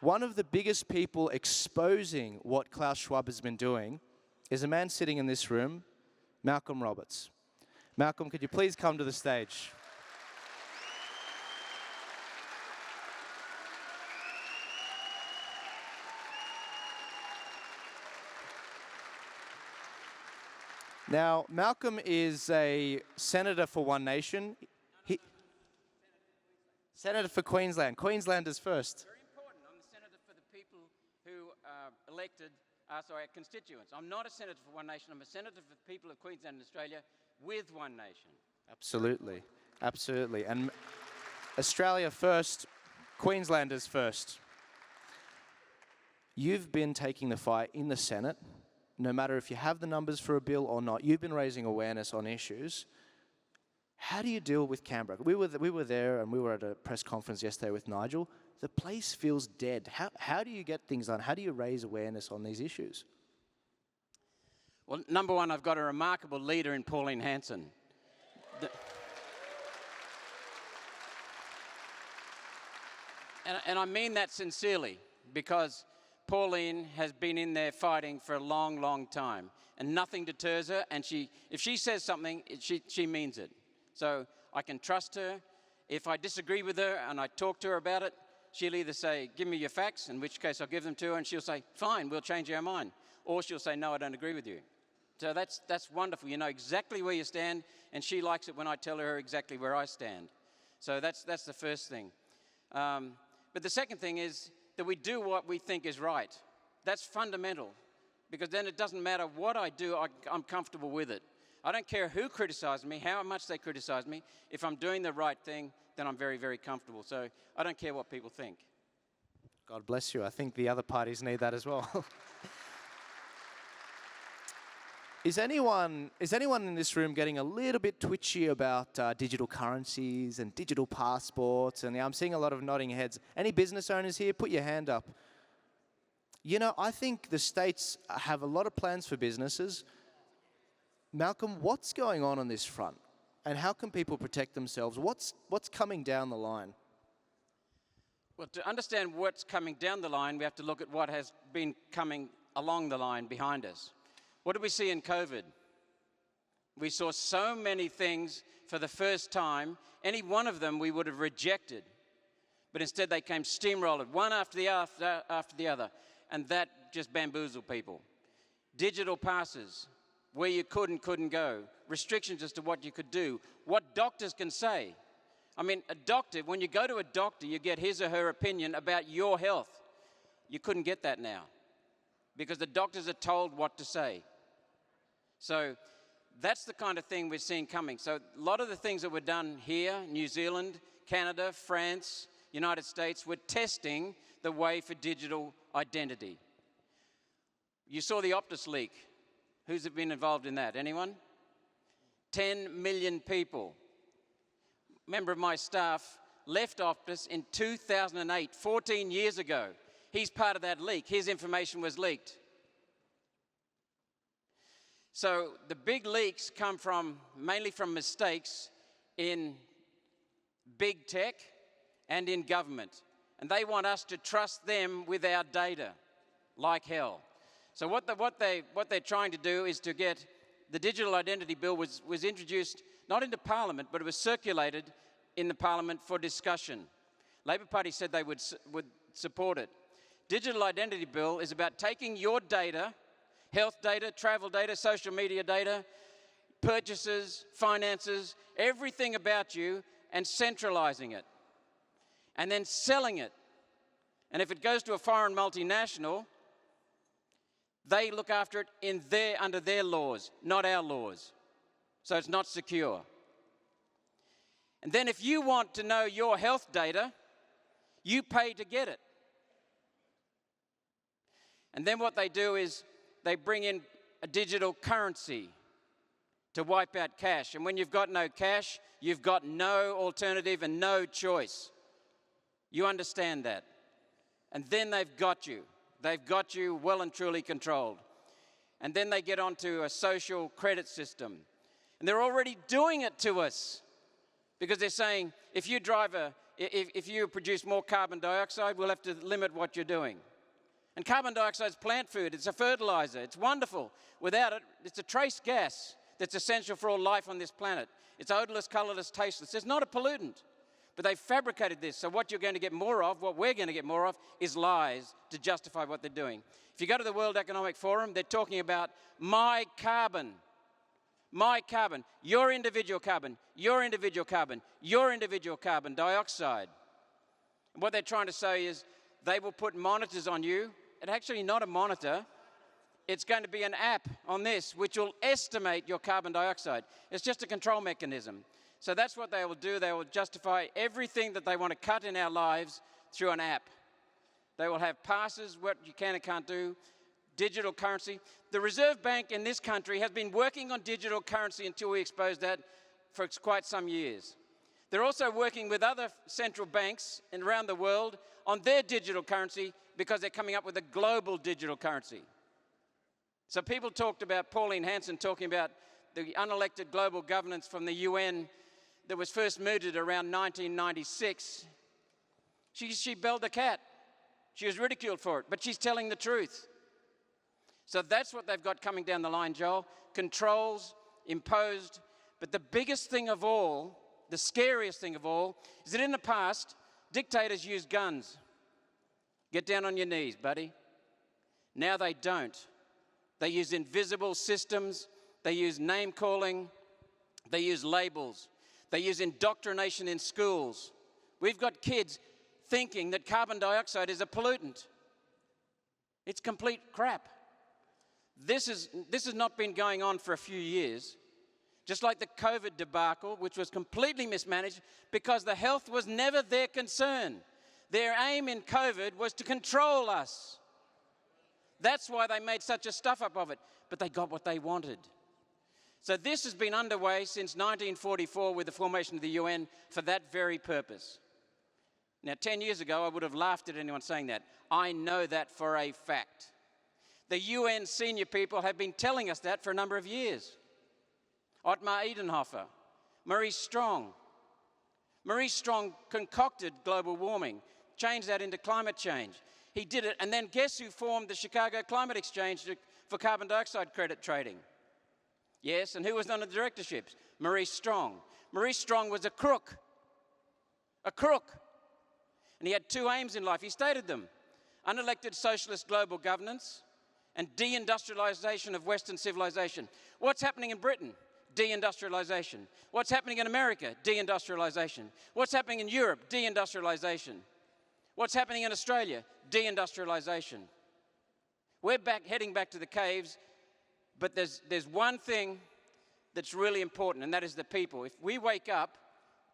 One of the biggest people exposing what Klaus Schwab has been doing is a man sitting in this room, Malcolm Roberts. Malcolm, could you please come to the stage? Now, Malcolm is a senator for One Nation. Senator for Queensland. Queenslanders first. Very important. I'm the senator for the people who are elected, our constituents. I'm not a senator for One Nation. I'm a senator for the people of Queensland and Australia with One Nation. Absolutely. Absolutely. And Australia first, Queenslanders first. You've been taking the fight in the Senate. No matter if you have the numbers for a bill or not, you've been raising awareness on issues. How do you deal with Canberra? We were there and we were at a press conference yesterday with Nigel. The place feels dead. How do you get things done? How do you raise awareness on these issues? Well, number one, I've got a remarkable leader in Pauline Hanson. And I mean that sincerely, because Pauline has been in there fighting for a long, long time, and nothing deters her, and if she says something, she means it. So I can trust her. If I disagree with her and I talk to her about it, she'll either say, give me your facts, in which case I'll give them to her, and she'll say, fine, we'll change our mind. Or she'll say, no, I don't agree with you. So that's wonderful. You know exactly where you stand, and she likes it when I tell her exactly where I stand. So that's the first thing. But the second thing is that we do what we think is right. That's fundamental, because then it doesn't matter what I do, I'm comfortable with it. I don't care who criticizes me, how much they criticize me. If I'm doing the right thing, then I'm very, very comfortable. So I don't care what people think. God bless you. I think the other parties need that as well. Is anyone in this room getting a little bit twitchy about digital currencies and digital passports? And I'm seeing a lot of nodding heads. Any business owners here? Put your hand up. You know, I think the states have a lot of plans for businesses. Malcolm, what's going on this front? And how can people protect themselves? What's coming down the line? Well, to understand what's coming down the line, we have to look at what has been coming along the line behind us. What did we see in COVID? We saw so many things for the first time. Any one of them we would have rejected. But instead they came steamrolled, one after the other. And that just bamboozled people. Digital passes, where you could and couldn't go. Restrictions as to what you could do. What doctors can say. I mean, a doctor, when you go to a doctor, you get his or her opinion about your health. You couldn't get that now, because the doctors are told what to say. So that's the kind of thing we're seeing coming. So a lot of the things that were done here, New Zealand, Canada, France, United States, we're testing the way for digital identity. You saw the Optus Leak. Who's been involved in that? Anyone? 10 million people. A member of my staff left Optus in 2008, 14 years ago. He's part of that leak. His information was leaked. So the big leaks come mainly from mistakes in big tech and in government. And they want us to trust them with our data like hell. So what they're trying to do is to get the Digital Identity Bill was introduced not into Parliament, but it was circulated in the Parliament for discussion. Labor Party said they would support it. Digital Identity Bill is about taking your data, health data, travel data, social media data, purchases, finances, everything about you, and centralizing it. And then selling it. And if it goes to a foreign multinational, they look after it under their laws, not our laws. So it's not secure. And then if you want to know your health data, you pay to get it. And then what they do is they bring in a digital currency to wipe out cash. And when you've got no cash, you've got no alternative and no choice. You understand that. And then they've got you. They've got you well and truly controlled. And then they get onto a social credit system. And they're already doing it to us. Because they're saying, if you drive a if you produce more carbon dioxide, we'll have to limit what you're doing. And carbon dioxide is plant food. It's a fertilizer. It's wonderful. Without it, it's a trace gas that's essential for all life on this planet. It's odorless, colorless, tasteless. It's not a pollutant. But they've fabricated this. So what you're going to get more of, what we're going to get more of, is lies to justify what they're doing. If you go to the World Economic Forum, they're talking about my carbon. My carbon, your individual carbon, your individual carbon, your individual carbon dioxide. And what they're trying to say is they will put monitors on you. It's actually not a monitor. It's going to be an app on this which will estimate your carbon dioxide. It's just a control mechanism. So that's what they will do. They will justify everything that they want to cut in our lives through an app. They will have passes, what you can and can't do, digital currency. The Reserve Bank in this country has been working on digital currency until we exposed that for quite some years. They're also working with other central banks around the world on their digital currency because they're coming up with a global digital currency. So people talked about Pauline Hanson talking about the unelected global governance from the UN that was first mooted around 1996. She belled the cat. She was ridiculed for it, but she's telling the truth. So that's what they've got coming down the line, Joel. Controls imposed. But the biggest thing of all, the scariest thing of all, is that in the past, dictators used guns. Get down on your knees, buddy. Now they don't. They use invisible systems. They use name-calling. They use labels. They use indoctrination in schools. We've got kids thinking that carbon dioxide is a pollutant. It's complete crap. This has not been going on for a few years, just like the COVID debacle, which was completely mismanaged because the health was never their concern. Their aim in COVID was to control us. That's why they made such a stuff-up of it, but they got what they wanted. So this has been underway since 1944 with the formation of the UN for that very purpose. Now, 10 years ago, I would have laughed at anyone saying that. I know that for a fact. The UN senior people have been telling us that for a number of years. Ottmar Edenhofer, Maurice Strong. Maurice Strong concocted global warming, changed that into climate change. He did it, and then guess who formed the Chicago Climate Exchange for carbon dioxide credit trading? Yes, and who was on the directorships? Maurice Strong. Maurice Strong was a crook. A crook. And he had two aims in life. He stated them. Unelected socialist global governance and deindustrialization of Western civilization. What's happening in Britain? Deindustrialization. What's happening in America? Deindustrialization. What's happening in Europe? Deindustrialization. What's happening in Australia? Deindustrialization. We're heading back to the caves, but there's one thing that's really important, and that is the people. If we wake up,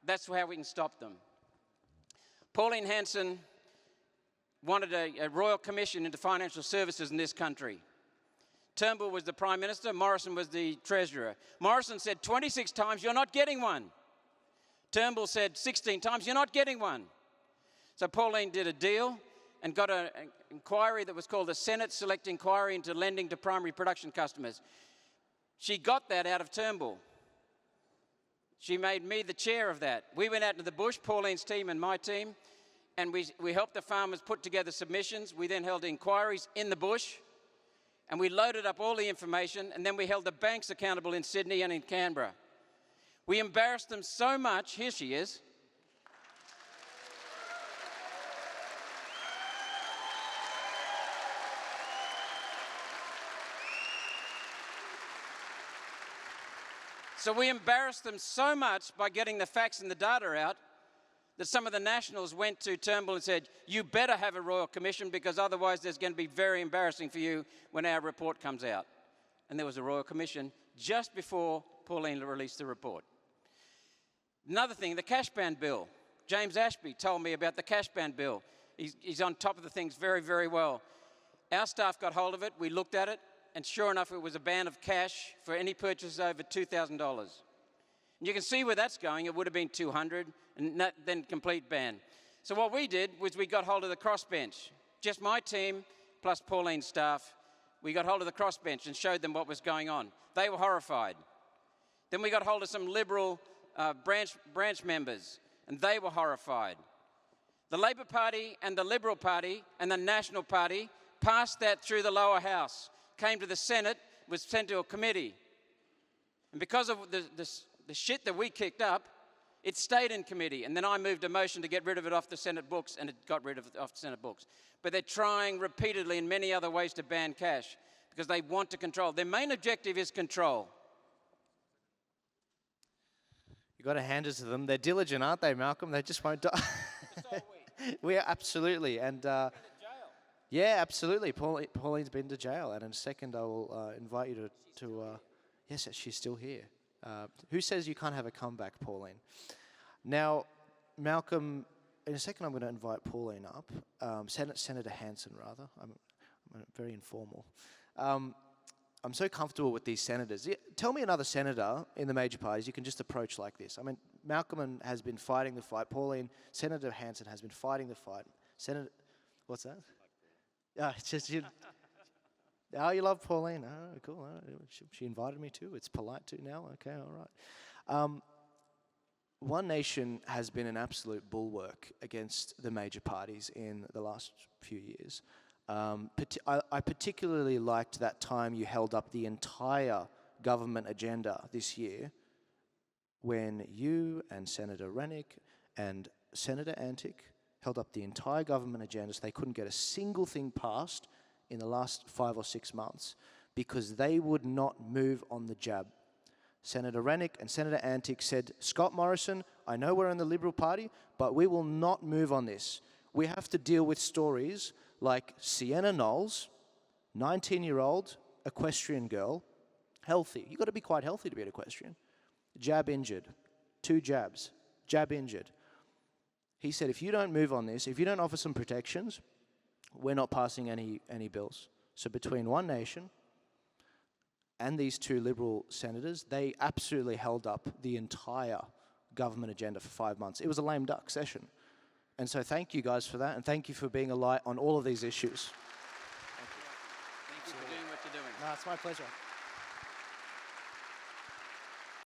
that's how we can stop them. Pauline Hanson wanted a royal commission into financial services in this country. Turnbull was the Prime Minister, Morrison was the Treasurer. Morrison said 26 times, you're not getting one. Turnbull said 16 times, you're not getting one. So Pauline did a deal and got an inquiry that was called the Senate Select Inquiry into Lending to Primary Production Customers. She got that out of Turnbull. She made me the chair of that. We went out into the bush, Pauline's team and my team, and we helped the farmers put together submissions. We then held inquiries in the bush, and we loaded up all the information, and then we held the banks accountable in Sydney and in Canberra. We embarrassed them so much, here she is. So we embarrassed them so much by getting the facts and the data out that some of the nationals went to Turnbull and said, you better have a royal commission because otherwise there's going to be very embarrassing for you when our report comes out. And there was a royal commission just before Pauline released the report. Another thing, the cash ban bill. James Ashby told me about the cash ban bill. He's on top of the things very, very well. Our staff got hold of it, we looked at it, and sure enough, it was a ban of cash for any purchases over $2,000. And you can see where that's going. It would have been $200, and then complete ban. So what we did was we got hold of the crossbench. Just my team, plus Pauline's staff, we got hold of the crossbench and showed them what was going on. They were horrified. Then we got hold of some Liberal branch members, and they were horrified. The Labor Party and the Liberal Party and the National Party passed that through the lower house, came to the Senate, was sent to a committee. And because of the shit that we kicked up, it stayed in committee. And then I moved a motion to get rid of it off the Senate books, and it got rid of it off the Senate books. But they're trying repeatedly in many other ways to ban cash because they want to control. Their main objective is control. You've got to hand it to them. They're diligent, aren't they, Malcolm? They just won't die. We are, absolutely. And yeah, absolutely. Pauline's been to jail. And in a second, I will invite you to yes, she's still here. Who says you can't have a comeback, Pauline? Now, Malcolm, in a second I'm going to invite Pauline up. Senator Hanson, rather. I'm very informal. I'm so comfortable with these senators. Tell me another senator in the major parties you can just approach like this. I mean, Malcolm has been fighting the fight. Pauline, Senator Hanson has been fighting the fight. Senator, what's that? It's just you. Oh, you love Pauline. Oh, cool. Oh, she invited me too. It's polite too now. Okay, all right. One Nation has been an absolute bulwark against the major parties in the last few years. I particularly liked that time you held up the entire government agenda this year when you and Senator Rennick and Senator Antic held up the entire government agenda so they couldn't get a single thing passed in the last 5 or 6 months because they would not move on the jab. Senator Rennick and Senator Antic said, Scott Morrison, I know we're in the Liberal Party, but we will not move on this. We have to deal with stories like Sienna Knowles, 19-year-old equestrian girl, healthy. You've got to be quite healthy to be an equestrian. Jab injured, 2 jabs, jab injured. He said, if you don't move on this, if you don't offer some protections, we're not passing any bills. So between One Nation and these 2 Liberal senators, they absolutely held up the entire government agenda for 5 months. It was a lame duck session. And so thank you guys for that, and thank you for being a light on all of these issues. Thank you for doing what you're doing. No, it's my pleasure.